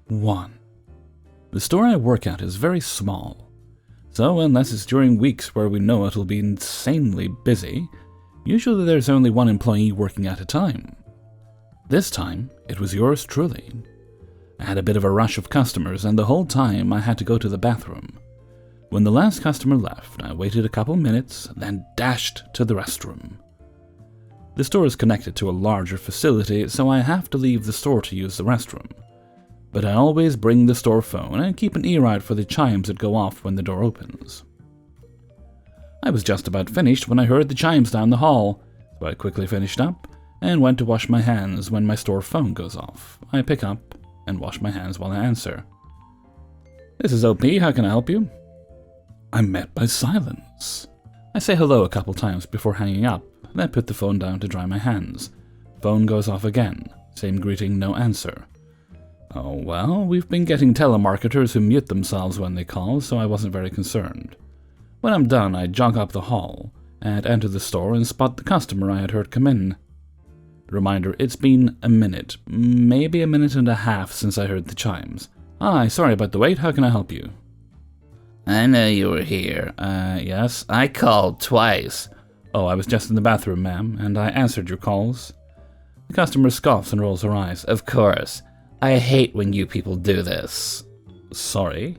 1. The store I work at is very small, so unless it's during weeks where we know it'll be insanely busy, usually there's only one employee working at a time. This time, it was yours truly. I had a bit of a rush of customers, and the whole time I had to go to the bathroom. When the last customer left, I waited a couple minutes, then dashed to the restroom. The store is connected to a larger facility, so I have to leave the store to use the restroom. But I always bring the store phone and keep an ear out for the chimes that go off when the door opens. I was just about finished when I heard the chimes down the hall, so I quickly finished up and went to wash my hands. When my store phone goes off, I pick up and wash my hands while I answer. "This is OP, how can I help you?" I'm met by silence. I say hello a couple times before hanging up, then put the phone down to dry my hands. Phone goes off again. Same greeting, no answer. Oh well, we've been getting telemarketers who mute themselves when they call, so I wasn't very concerned. When I'm done, I jog up the hall and enter the store and spot the customer I had heard come in. Reminder, it's been a minute, maybe a minute and a half since I heard the chimes. Hi, sorry about the wait, how can I help you? I know you were here. Yes? I called twice. Oh, I was just in the bathroom, ma'am, and I answered your calls. The customer scoffs and rolls her eyes. Of course. I hate when you people do this. Sorry?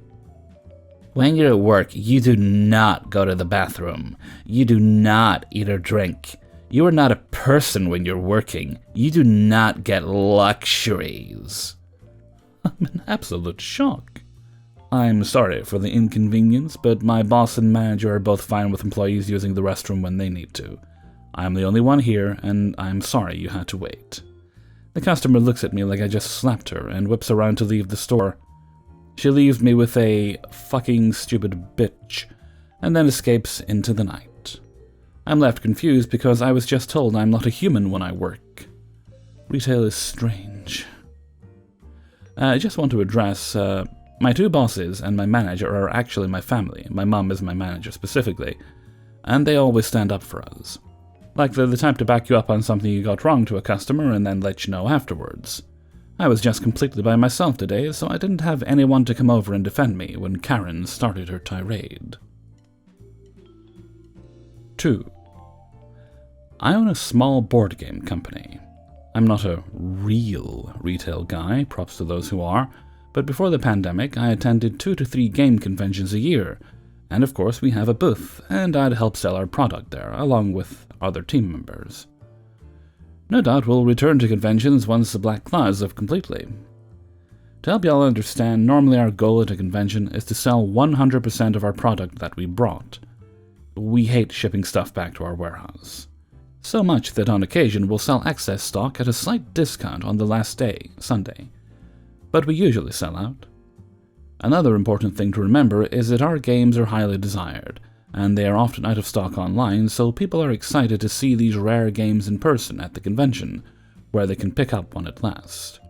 When you're at work, you do not go to the bathroom. You do not eat or drink. You are not a person when you're working. You do not get luxuries. I'm in absolute shock. I'm sorry for the inconvenience, but my boss and manager are both fine with employees using the restroom when they need to. I'm the only one here, and I'm sorry you had to wait. The customer looks at me like I just slapped her and whips around to leave the store. She leaves me with a "fucking stupid bitch," and then escapes into the night. I'm left confused because I was just told I'm not a human when I work. Retail is strange. I just want to address, my two bosses and my manager are actually my family. My mom is my manager specifically, and they always stand up for us. Like they're the type to back you up on something you got wrong to a customer and then let you know afterwards. I was just completely by myself today, so I didn't have anyone to come over and defend me when Karen started her tirade. 2. I own a small board game company. I'm not a real retail guy, props to those who are, but before the pandemic I attended 2 to 3 game conventions a year, and of course we have a booth, and I'd help sell our product there, along with other team members. No doubt we'll return to conventions once the black clouds lift completely. To help y'all understand, normally our goal at a convention is to sell 100% of our product that we brought. We hate shipping stuff back to our warehouse. So much that on occasion we'll sell excess stock at a slight discount on the last day, Sunday. But we usually sell out. Another important thing to remember is that our games are highly desired, and they are often out of stock online, so people are excited to see these rare games in person at the convention, where they can pick up one at last.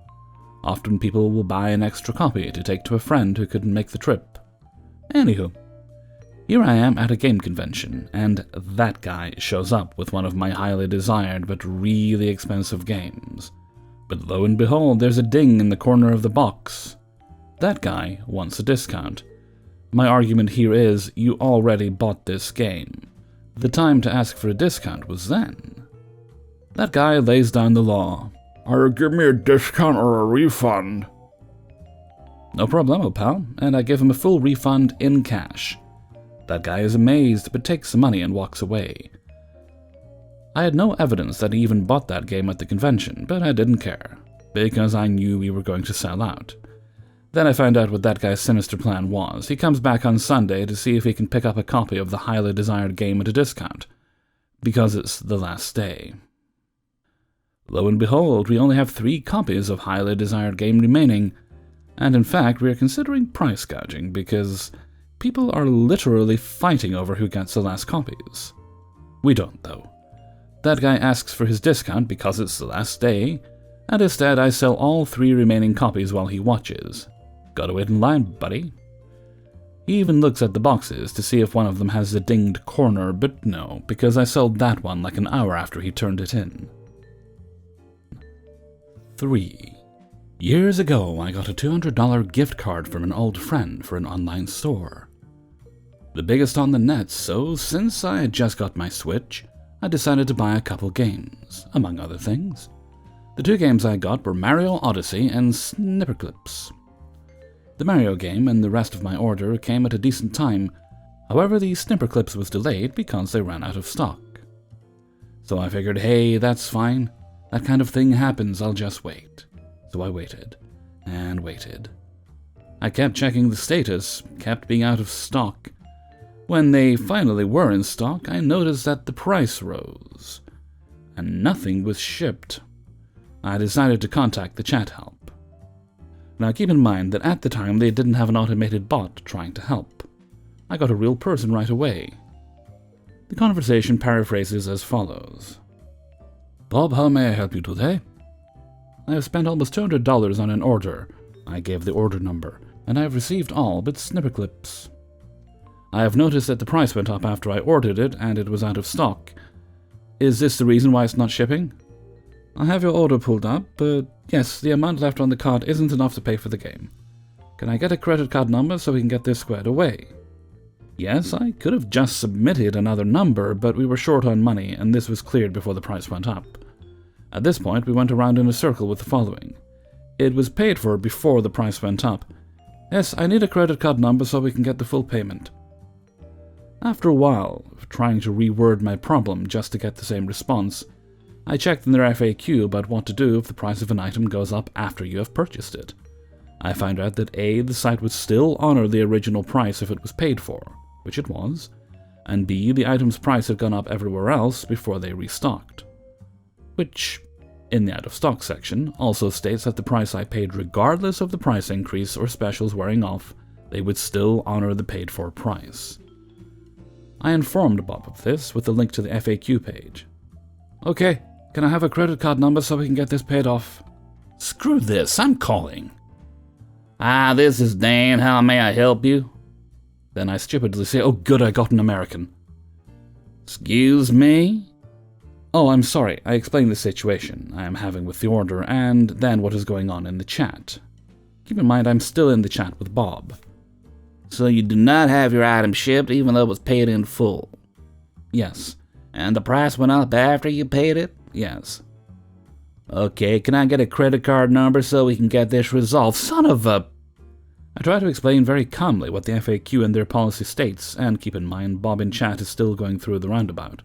Often people will buy an extra copy to take to a friend who couldn't make the trip. Anywho, here I am at a game convention, and that guy shows up with one of my highly desired but really expensive games. But lo and behold, there's a ding in the corner of the box. That guy wants a discount. My argument here is, you already bought this game. The time to ask for a discount was then. That guy lays down the law. Either give me a discount or a refund. No problemo, pal, and I give him a full refund in cash. That guy is amazed, but takes the money and walks away. I had no evidence that he even bought that game at the convention, but I didn't care, because I knew we were going to sell out. Then I found out what that guy's sinister plan was. He comes back on Sunday to see if he can pick up a copy of the highly desired game at a discount, because it's the last day. Lo and behold, we only have 3 copies of highly desired game remaining, and in fact we are considering price gouging because people are literally fighting over who gets the last copies. We don't, though. That guy asks for his discount because it's the last day, and instead I sell all 3 remaining copies while he watches. Gotta wait in line, buddy. He even looks at the boxes to see if one of them has the dinged corner, but no, because I sold that one like an hour after he turned it in. 3. Years ago, I got a $200 gift card from an old friend for an online store. The biggest on the net, so since I had just got my Switch, I decided to buy a couple games, among other things. The two games I got were Mario Odyssey and Snipperclips. The Mario game and the rest of my order came at a decent time, however the Snipperclips was delayed because they ran out of stock. So I figured, hey, that's fine, that kind of thing happens, I'll just wait. So I waited, and waited. I kept checking the status, kept being out of stock. When they finally were in stock, I noticed that the price rose, and nothing was shipped. I decided to contact the chat help. Now keep in mind that at the time they didn't have an automated bot trying to help. I got a real person right away. The conversation paraphrases as follows. Bob, how may I help you today? I have spent almost $200 on an order. I gave the order number, and I have received all but Snipperclips. I have noticed that the price went up after I ordered it and it was out of stock. Is this the reason why it's not shipping? I have your order pulled up, but yes, the amount left on the card isn't enough to pay for the game. Can I get a credit card number so we can get this squared away? Yes, I could have just submitted another number, but we were short on money and this was cleared before the price went up. At this point, we went around in a circle with the following. It was paid for before the price went up. Yes, I need a credit card number so we can get the full payment. After a while of trying to reword my problem just to get the same response, I checked in their FAQ about what to do if the price of an item goes up after you have purchased it. I found out that A, the site would still honor the original price if it was paid for, which it was, and B, the item's price had gone up everywhere else before they restocked. Which, in the out of stock section, also states that the price I paid regardless of the price increase or specials wearing off, they would still honor the paid for price. I informed Bob of this with a link to the FAQ page. Okay, can I have a credit card number so we can get this paid off? Screw this, I'm calling. This is Dan, how may I help you? Then I stupidly say, oh good, I got an American. Excuse me? Oh, I'm sorry, I explained the situation I am having with the order and then what is going on in the chat. Keep in mind I'm still in the chat with Bob. So you do not have your item shipped even though it was paid in full? Yes. And the price went up after you paid it? Yes. Okay, can I get a credit card number so we can get this resolved? Son of a... I try to explain very calmly what the FAQ and their policy states, and keep in mind Bob in chat is still going through the roundabout.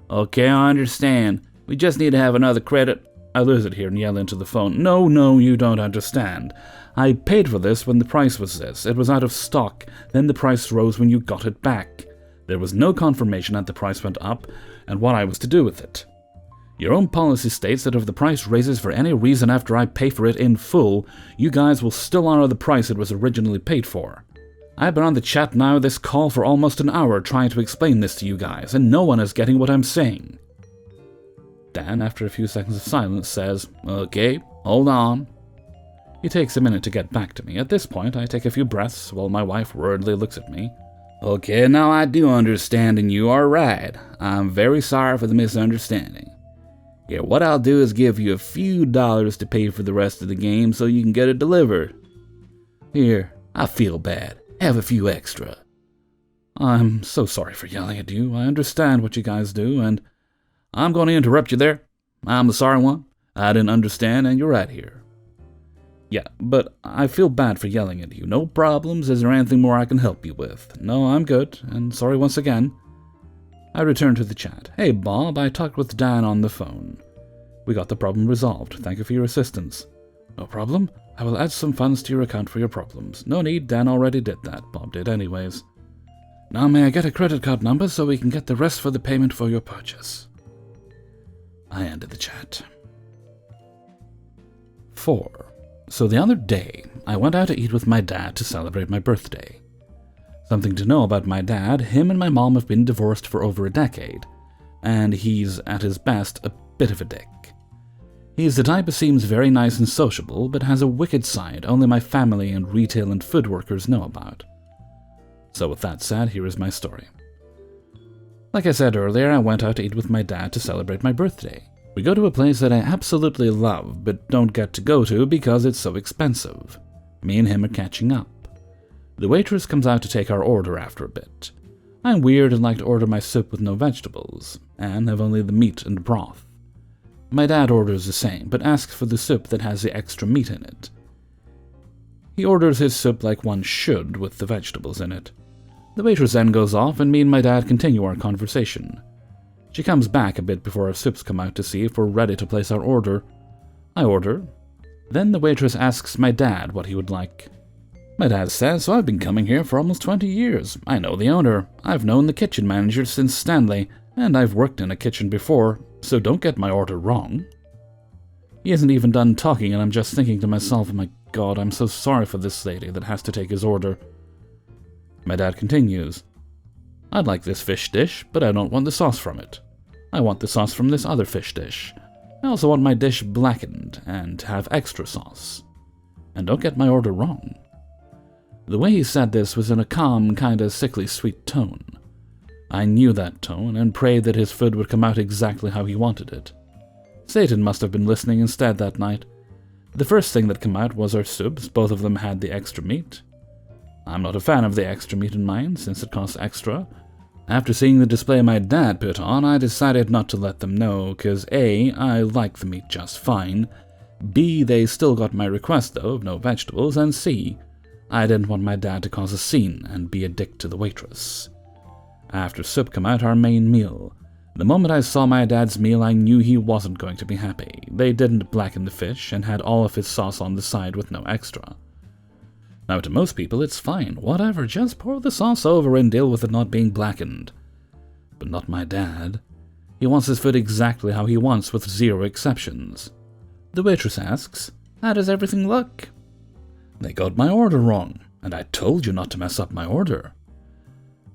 Okay, I understand. We just need to have another credit... I lose it here and yell into the phone. No, you don't understand. I paid for this when the price was this. It was out of stock. Then the price rose when you got it back. There was no confirmation that the price went up and what I was to do with it. Your own policy states that if the price raises for any reason after I pay for it in full, you guys will still honor the price it was originally paid for. I've been on the chat now this call for almost an hour trying to explain this to you guys, and no one is getting what I'm saying. Dan, after a few seconds of silence, says, Okay, hold on. He takes a minute to get back to me. At this point, I take a few breaths while my wife worriedly looks at me. Okay, now I do understand and you are right. I'm very sorry for the misunderstanding. Here, what I'll do is give you a few dollars to pay for the rest of the game so you can get it delivered. Here, I feel bad. Have a few extra. I'm so sorry for yelling at you. I understand what you guys do, and I'm going to interrupt you there. I'm the sorry one. I didn't understand, and you're right here. Yeah, but I feel bad for yelling at you. No problems. Is there anything more I can help you with? No, I'm good, and sorry once again. I return to the chat. Hey, Bob, I talked with Dan on the phone. We got the problem resolved. Thank you for your assistance. No problem. I will add some funds to your account for your problems. No need, Dan already did that. Bob did anyways. Now may I get a credit card number so we can get the rest for the payment for your purchase? I ended the chat. 4. So the other day, I went out to eat with my dad to celebrate my birthday. Something to know about my dad, him and my mom have been divorced for over a decade, and he's, at his best, a bit of a dick. He's the type who seems very nice and sociable, but has a wicked side only my family and retail and food workers know about. So with that said, here is my story. Like I said earlier, I went out to eat with my dad to celebrate my birthday. We go to a place that I absolutely love, but don't get to go to because it's so expensive. Me and him are catching up. The waitress comes out to take our order after a bit. I'm weird and like to order my soup with no vegetables, and have only the meat and broth. My dad orders the same, but asks for the soup that has the extra meat in it. He orders his soup like one should, with the vegetables in it. The waitress then goes off, and me and my dad continue our conversation. She comes back a bit before our soups come out to see if we're ready to place our order. I order. Then the waitress asks my dad what he would like. My dad says, so I've been coming here for almost 20 years. I know the owner. I've known the kitchen manager since Stanley, and I've worked in a kitchen before, so don't get my order wrong. He hasn't even done talking, and I'm just thinking to myself, oh my God, I'm so sorry for this lady that has to take his order. My dad continues. I'd like this fish dish, but I don't want the sauce from it. I want the sauce from this other fish dish. I also want my dish blackened and to have extra sauce. And don't get my order wrong. The way he said this was in a calm, kinda sickly sweet tone. I knew that tone and prayed that his food would come out exactly how he wanted it. Satan must have been listening instead that night. The first thing that came out was our soups, both of them had the extra meat. I'm not a fan of the extra meat in mine, since it costs extra. After seeing the display my dad put on, I decided not to let them know, cause A, I like the meat just fine, B, they still got my request though of no vegetables, and C, I didn't want my dad to cause a scene and be a dick to the waitress. After soup came out, our main meal. The moment I saw my dad's meal, I knew he wasn't going to be happy. They didn't blacken the fish and had all of his sauce on the side with no extra. Now, to most people, it's fine. Whatever, just pour the sauce over and deal with it not being blackened. But not my dad. He wants his food exactly how he wants, with zero exceptions. The waitress asks, how does everything look? They got my order wrong, and I told you not to mess up my order.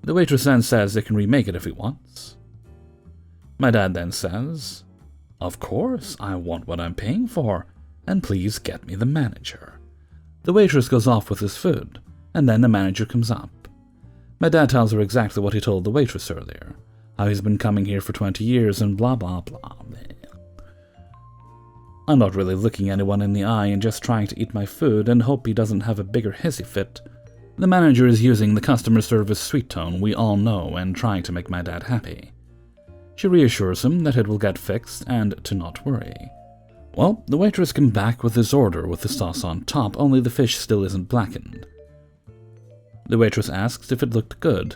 The waitress then says they can remake it if he wants. My dad then says, of course, I want what I'm paying for, and please get me the manager. The waitress goes off with his food, and then the manager comes up. My dad tells her exactly what he told the waitress earlier, how he's been coming here for 20 years and blah blah blah. I'm not really looking anyone in the eye and just trying to eat my food and hope he doesn't have a bigger hissy fit. The manager is using the customer service sweet tone we all know and trying to make my dad happy. She reassures him that it will get fixed and to not worry. Well, the waitress came back with his order with the sauce on top, only the fish still isn't blackened. The waitress asks if it looked good.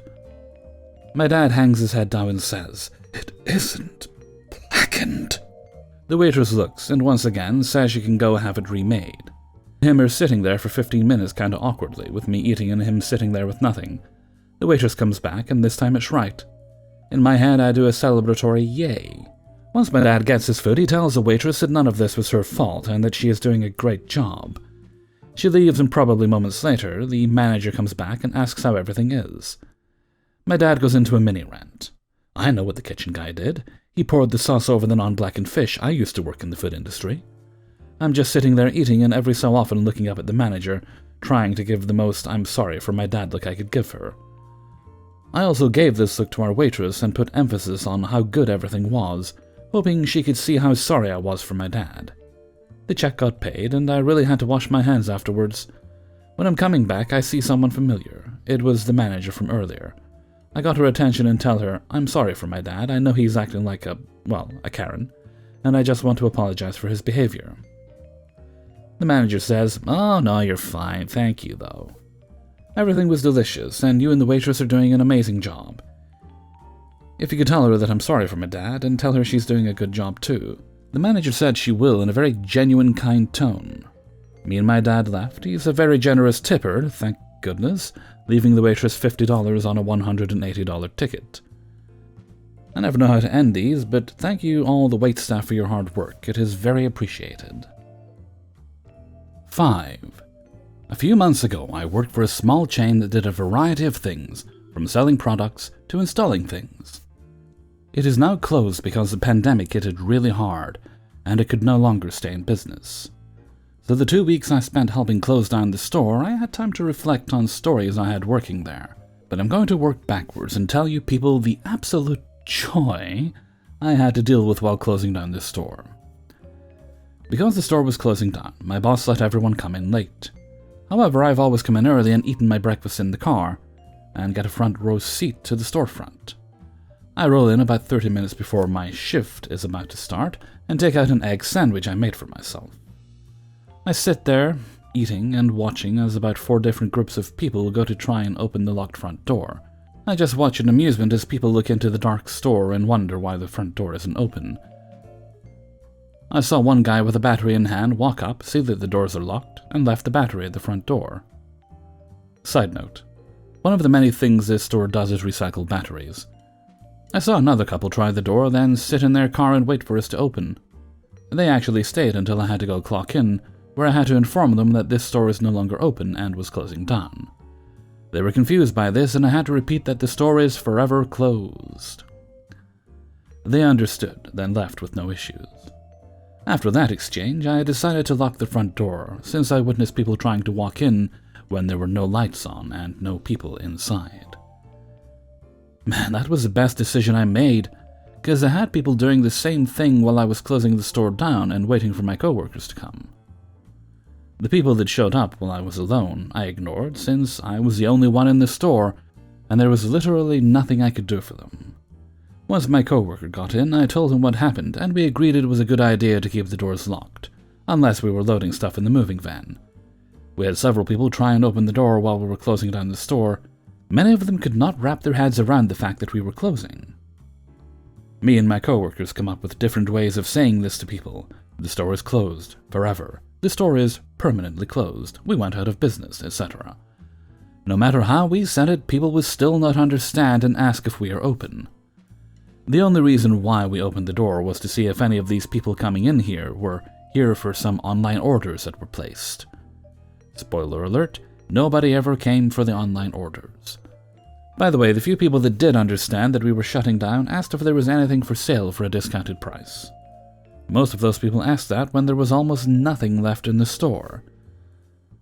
My dad hangs his head down and says, it isn't blackened. The waitress looks and once again says she can go have it remade. Him are sitting there for 15 minutes kinda awkwardly, with me eating and him sitting there with nothing. The waitress comes back and this time it's right. In my head I do a celebratory yay. Once my dad gets his food, he tells the waitress that none of this was her fault and that she is doing a great job. She leaves and probably moments later, the manager comes back and asks how everything is. My dad goes into a mini rant. I know what the kitchen guy did. He poured the sauce over the non-blackened fish. I used to work in the food industry. I'm just sitting there eating and every so often looking up at the manager, trying to give the most I'm sorry for my dad look I could give her. I also gave this look to our waitress and put emphasis on how good everything was, hoping she could see how sorry I was for my dad. The check got paid, and I really had to wash my hands afterwards. When I'm coming back, I see someone familiar. It was the manager from earlier. I got her attention and tell her, I'm sorry for my dad, I know he's acting like a Karen, and I just want to apologize for his behavior. The manager says, oh no, you're fine, thank you though. Everything was delicious, and you and the waitress are doing an amazing job. If you could tell her that I'm sorry for my dad, and tell her she's doing a good job too. The manager said she will in a very genuine, kind tone. Me and my dad left. He's a very generous tipper, thank goodness, leaving the waitress $50 on a $180 ticket. I never know how to end these, but thank you all the waitstaff for your hard work. It is very appreciated. 5. A few months ago, I worked for a small chain that did a variety of things, from selling products to installing things. It is now closed because the pandemic hit it really hard, and it could no longer stay in business. So the 2 weeks I spent helping close down the store, I had time to reflect on stories I had working there. But I'm going to work backwards and tell you people the absolute joy I had to deal with while closing down this store. Because the store was closing down, my boss let everyone come in late. However, I've always come in early and eaten my breakfast in the car, and get a front row seat to the storefront. I roll in about 30 minutes before my shift is about to start, and take out an egg sandwich I made for myself. I sit there, eating and watching as about 4 different groups of people go to try and open the locked front door. I just watch in amusement as people look into the dark store and wonder why the front door isn't open. I saw one guy with a battery in hand walk up, see that the doors are locked, and left the battery at the front door. Side note: one of the many things this store does is recycle batteries. I saw another couple try the door, then sit in their car and wait for us to open. They actually stayed until I had to go clock in, where I had to inform them that this store is no longer open and was closing down. They were confused by this, and I had to repeat that the store is forever closed. They understood, then left with no issues. After that exchange, I decided to lock the front door, since I witnessed people trying to walk in when there were no lights on and no people inside. Man, that was the best decision I made, because I had people doing the same thing while I was closing the store down and waiting for my coworkers to come. The people that showed up while I was alone, I ignored, since I was the only one in the store, and there was literally nothing I could do for them. Once my coworker got in, I told him what happened, and we agreed it was a good idea to keep the doors locked, unless we were loading stuff in the moving van. We had several people try and open the door while we were closing down the store. Many of them could not wrap their heads around the fact that we were closing. Me and my coworkers come up with different ways of saying this to people. The store is closed, forever. The store is permanently closed. We went out of business, etc. No matter how we said it, people would still not understand and ask if we are open. The only reason why we opened the door was to see if any of these people coming in here were here for some online orders that were placed. Spoiler alert, nobody ever came for the online orders. By the way, the few people that did understand that we were shutting down asked if there was anything for sale for a discounted price. Most of those people asked that when there was almost nothing left in the store.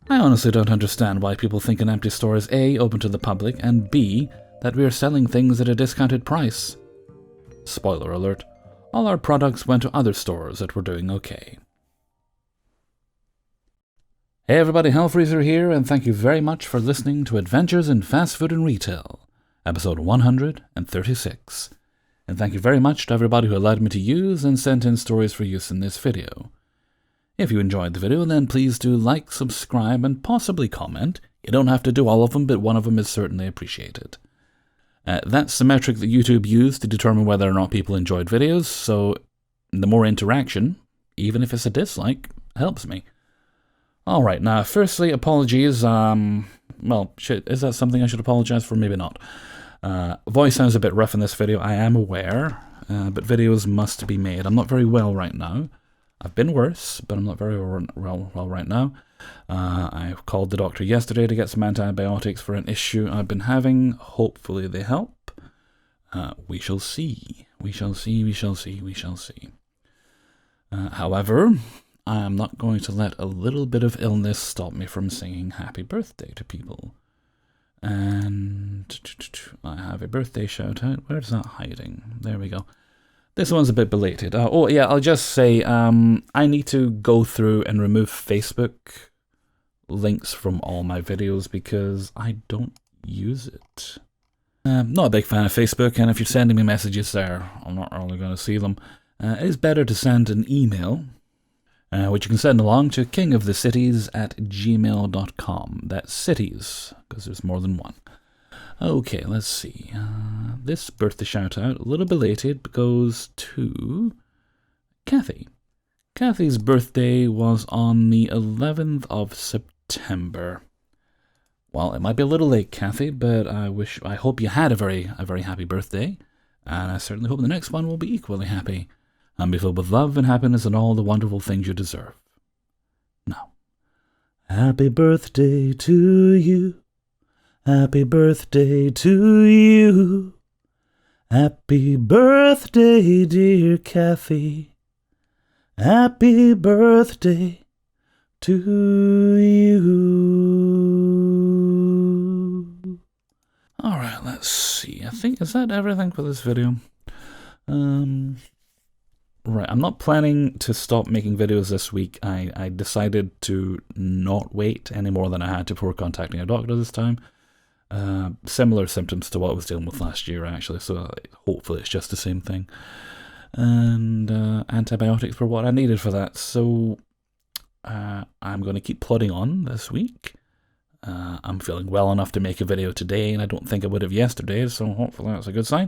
I honestly don't understand why people think an empty store is A, open to the public, and B, that we are selling things at a discounted price. Spoiler alert, all our products went to other stores that were doing okay. Hey everybody, Hellfreezer here, and thank you very much for listening to Adventures in Fast Food and Retail, episode 136. And thank you very much to everybody who allowed me to use and sent in stories for use in this video. If you enjoyed the video, then please do like, subscribe, and possibly comment. You don't have to do all of them, but one of them is certainly appreciated. That's the metric that YouTube used to determine whether or not people enjoyed videos, so the more interaction, even if it's a dislike, helps me. Alright, now firstly, apologies, well, shit, is that something I should apologize for? Maybe not. Voice sounds a bit rough in this video, I am aware, but videos must be made. I'm not very well right now. I've been worse, but I'm not very well right now. I called the doctor yesterday to get some antibiotics for an issue I've been having. Hopefully they help. We shall see. We shall see, we shall see, we shall see. However, I am not going to let a little bit of illness stop me from singing happy birthday to people. And I have a birthday shout out. Where's that hiding? There we go. This one's a bit belated. Oh yeah, I'll just say I need to go through and remove Facebook links from all my videos because I don't use it. I'm not a big fan of Facebook, and if you're sending me messages there, I'm not really going to see them. It's better to send an email, which you can send along to kingofthecities@gmail.com. That's cities, because there's more than one. Okay, let's see. This birthday shout-out, a little belated, goes to Kathy. Kathy's birthday was on the 11th of September. Well, it might be a little late, Kathy, but I hope you had a very happy birthday, and I certainly hope the next one will be equally happy, and be filled with love and happiness and all the wonderful things you deserve. Now, happy birthday to you. Happy birthday to you. Happy birthday, dear Kathy. Happy birthday to you. Alright, let's see. I think, is that everything for this video? Right, I'm not planning to stop making videos this week. I decided to not wait any more than I had to before contacting a doctor this time. Similar symptoms to what I was dealing with last year, actually, so hopefully it's just the same thing. And antibiotics were what I needed for that, so I'm going to keep plodding on this week. I'm feeling well enough to make a video today, and I don't think I would have yesterday, so hopefully that's a good sign.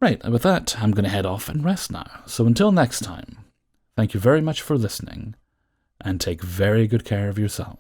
Right, and with that, I'm going to head off and rest now. So until next time, thank you very much for listening, and take very good care of yourself.